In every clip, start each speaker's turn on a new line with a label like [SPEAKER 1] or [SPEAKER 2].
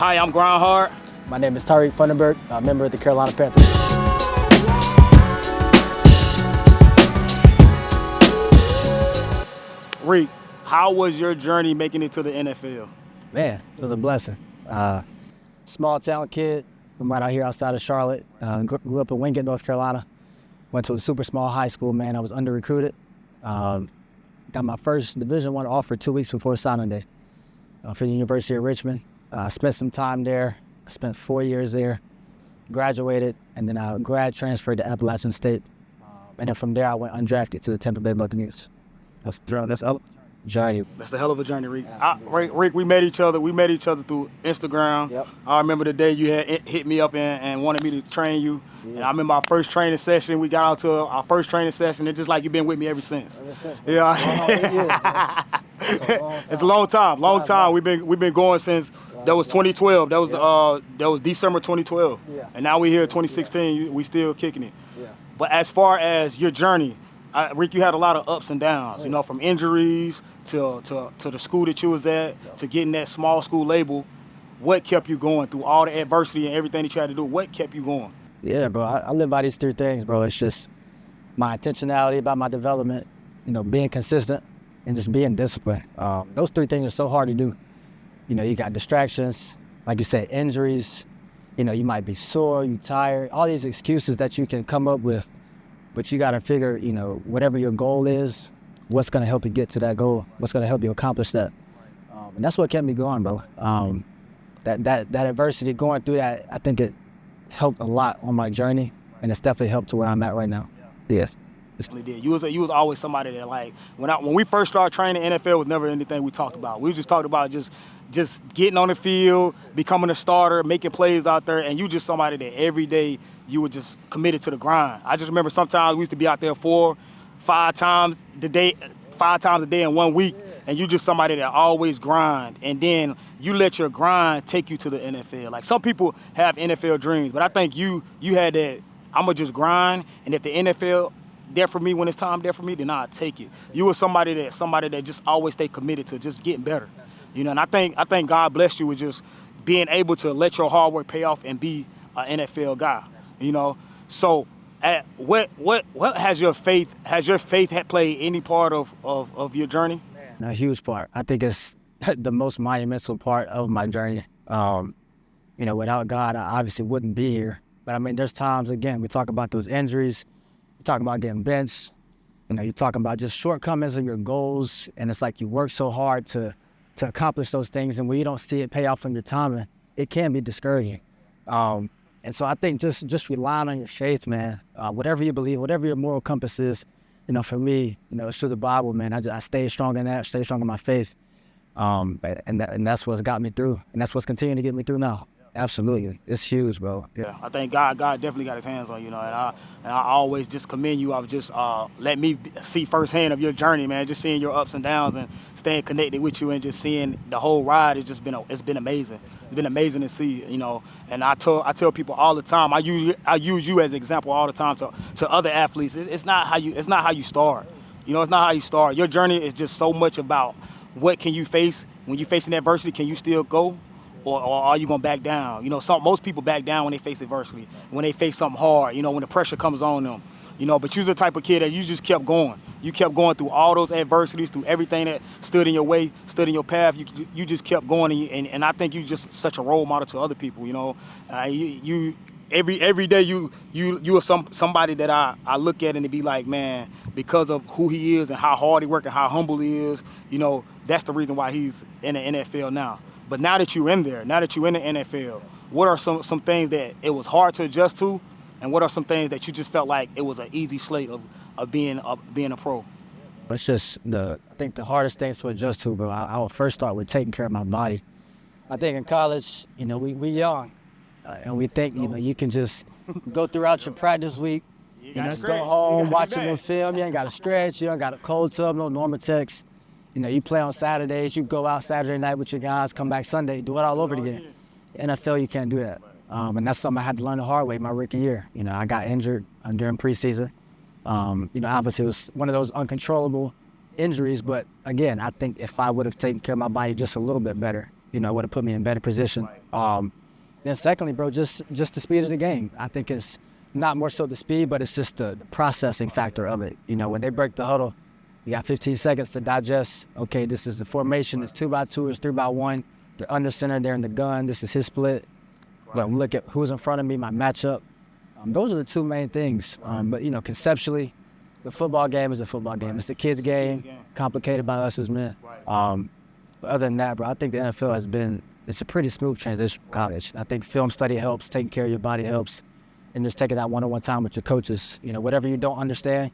[SPEAKER 1] Hi, I'm Grind Hard.
[SPEAKER 2] My name is Tyrek Funderburk, a member of the Carolina Panthers.
[SPEAKER 1] Reek, how was your journey making it to the NFL?
[SPEAKER 2] Man, it was a blessing. Small town kid from right out here outside of Charlotte. Grew up in Wingate, North Carolina. Went to a super small high school, man. I was under recruited. Got my first Division I offer 2 weeks before signing day for the University of Richmond. Spent some time there. I spent 4 years there. Graduated, and then I grad transferred to Appalachian State. And then from there, I went undrafted to the Tampa Bay Buccaneers. That's a journey.
[SPEAKER 1] That's a hell of a journey, Reek. Reek, we met each other. We met each other through Instagram.
[SPEAKER 2] Yep.
[SPEAKER 1] I remember the day you had hit me up and wanted me to train you. Yeah. And I remember our first training session. We got out to our first training session. It's just like you've been with me ever since.
[SPEAKER 2] Yeah.
[SPEAKER 1] It's a long time. Long time. We've been going since that was 2012. That was December 2012.
[SPEAKER 2] Yeah.
[SPEAKER 1] And now we're here 2016. We still kicking it.
[SPEAKER 2] Yeah.
[SPEAKER 1] But as far as your journey, Rick, you had a lot of ups and downs, you know, from injuries to the school that you was at, to getting that small school label. What kept you going through all the adversity and everything that you had to do? What kept you going?
[SPEAKER 2] Yeah, bro, I live by these 3 things, bro. It's just my intentionality about my development, you know, being consistent and just being disciplined. Those 3 things are so hard to do. You know, you got distractions, like you said, injuries. You know, you might be sore, you tired, all these excuses that you can come up with. But you got to figure, you know, whatever your goal is, what's going to help you get to that goal, what's going to help you accomplish that. And that's what kept me going, bro. That adversity, going through that, I think it helped a lot on my journey, and it's definitely helped to where I'm at right now. Yes.
[SPEAKER 1] Did. You was always somebody that, like, when we first started training, NFL was never anything we talked about. We just talked about just getting on the field, becoming a starter, making plays out there, and you just somebody that every day you were just committed to the grind. I just remember sometimes we used to be out there 4-5 times a day in 1 week, and you just somebody that always grind, and then you let your grind take you to the NFL. Like, some people have NFL dreams, but I think you had that, I'm going to just grind, and if the NFL there for me when it's time there for me, then I'll take it. You were somebody that just always stay committed to just getting better. You know, and I think God blessed you with just being able to let your hard work pay off and be an NFL guy. You know, so what has your faith had played any part of your journey?
[SPEAKER 2] A huge part. I think it's the most monumental part of my journey. You know, without God, I obviously wouldn't be here. But I mean, there's times, again, we talk about those injuries, we talk about getting benched. You know, you're talking about just shortcomings of your goals, and it's like you work so hard to accomplish those things, and when you don't see it pay off on your timing, it can be discouraging. And so I think just relying on your faith, man. Whatever you believe, whatever your moral compass is, you know, for me, you know, it's through the Bible, man. I stay strong in that, stay strong in my faith, and that's what's got me through, and that's what's continuing to get me through now. Absolutely, it's huge, bro.
[SPEAKER 1] Yeah, I think God definitely got His hands on you, know, and I always just commend you. I've just let me see firsthand of your journey, man. Just seeing your ups and downs and staying connected with you, and just seeing the whole ride. It's been amazing. It's been amazing to see, you know. And I tell people all the time. I use you as an example all the time to other athletes. It's not how you start. You know, it's not how you start. Your journey is just so much about what can you face when you're facing adversity. Can you still go? Or are you gonna back down? You know, most people back down when they face adversity, when they face something hard. You know, when the pressure comes on them. You know, but you're the type of kid that you just kept going. You kept going through all those adversities, through everything that stood in your way, stood in your path. You just kept going, and I think you just such a role model to other people. You know, you every day you are somebody that I look at and to be like, man, because of who he is and how hard he works and how humble he is. You know, that's the reason why he's in the NFL now. But now that you're in there, now that you're in the NFL, what are some things that it was hard to adjust to, and what are some things that you just felt like it was an easy slate of being a pro?
[SPEAKER 2] It's just I think the hardest things to adjust to, bro. I would first start with taking care of my body. I think in college, you know, we young, and we think, you know, you can just go throughout your practice week, you know, just go home, watch a little film. You ain't got to stretch, you don't got a cold tub, no Normatex. You know, you play on Saturdays, you go out Saturday night with your guys, come back Sunday, do it all over again. NFL, you can't do that. And that's something I had to learn the hard way my rookie year. You know, I got injured during preseason. You know, obviously it was one of those uncontrollable injuries, but again, I think if I would have taken care of my body just a little bit better, would have put me in a better position. Then secondly, bro, just the speed of the game. I think it's not more so the speed, but it's just the processing factor of it. When they break the huddle, you got 15 seconds to digest. Okay, this is the formation. It's 2x2, it's 3x1. They're under center, they're in the gun. This is his split. Look at who's in front of me, my matchup. Those are the two main things. But conceptually, the football game is a football game. It's a kid's game, complicated by us as men. But other than that, bro, I think the NFL it's a pretty smooth transition from college. I think film study helps, taking care of your body helps, and just taking that one-on-one time with your coaches. Whatever you don't understand,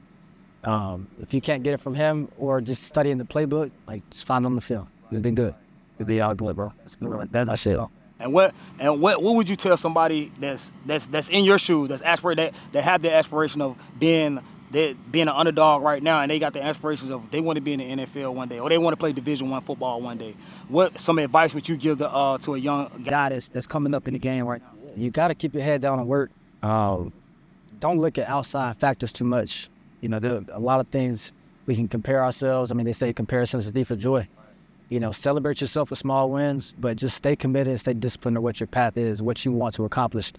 [SPEAKER 2] if you can't get it from him or just studying the playbook, just find it on the film. You'll be good. You'll be all good, bro. That's shit.
[SPEAKER 1] And what would you tell somebody that's in your shoes, that have the aspiration of being an underdog right now, and they got the aspirations of they want to be in the NFL one day, or they want to play Division I football one day? What some advice would you give to a young guy that's coming up in the game right now?
[SPEAKER 2] You got to keep your head down and work. Don't look at outside factors too much. There are a lot of things we can compare ourselves. They say comparison is a thief of joy. Celebrate yourself with small wins, but just stay committed and stay disciplined to what your path is, what you want to accomplish.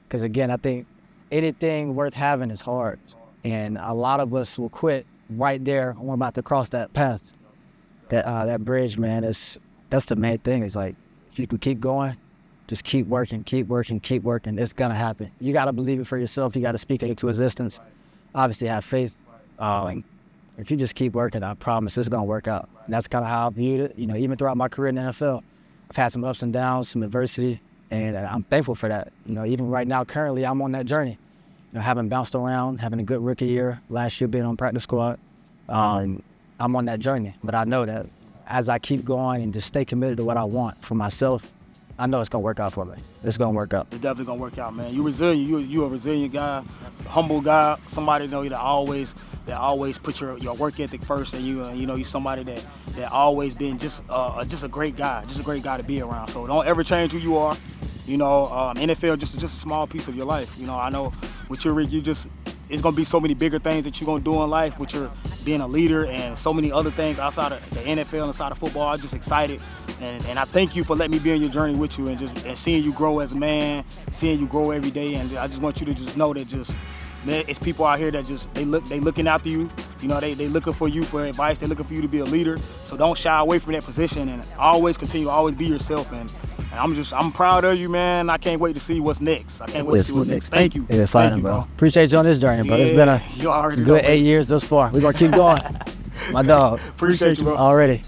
[SPEAKER 2] Because again, I think anything worth having is hard. And a lot of us will quit right there when we're about to cross that path. That bridge, man, that's the main thing. It's like, if you can keep going, just keep working. It's going to happen. You got to believe it for yourself. You got to speak it into existence. Obviously, have faith. If you just keep working, I promise it's going to work out. And that's kind of how I viewed it. Even throughout my career in the NFL, I've had some ups and downs, some adversity, and I'm thankful for that. Even right now, currently, I'm on that journey. Having bounced around, having a good rookie year, last year being on practice squad, I'm on that journey. But I know that as I keep going and just stay committed to what I want for myself, I know it's going to work out for me. It's going to work out.
[SPEAKER 1] It's definitely going to work out, man. You're resilient. You're a resilient guy, humble guy, somebody that always put your work ethic first, and you're somebody that always been just a great guy, to be around. So don't ever change who you are. NFL just a small piece of your life. I know with your Rick, it's gonna be so many bigger things that you're gonna do in life with your being a leader and so many other things outside of the NFL and outside of football. I'm just excited, and I thank you for letting me be on your journey with you and seeing you grow as a man, seeing you grow every day. And I just want you to just know that man, it's people out here that they looking after you. They looking for you for advice. They looking for you to be a leader. So don't shy away from that position and always be yourself. And I'm proud of you, man. I can't wait to see what's next. Thank you.
[SPEAKER 2] It's exciting, bro. Appreciate you on this journey, bro. It's been a good 8 years thus far. We're gonna keep going. My dog.
[SPEAKER 1] Appreciate you, bro.
[SPEAKER 2] Already.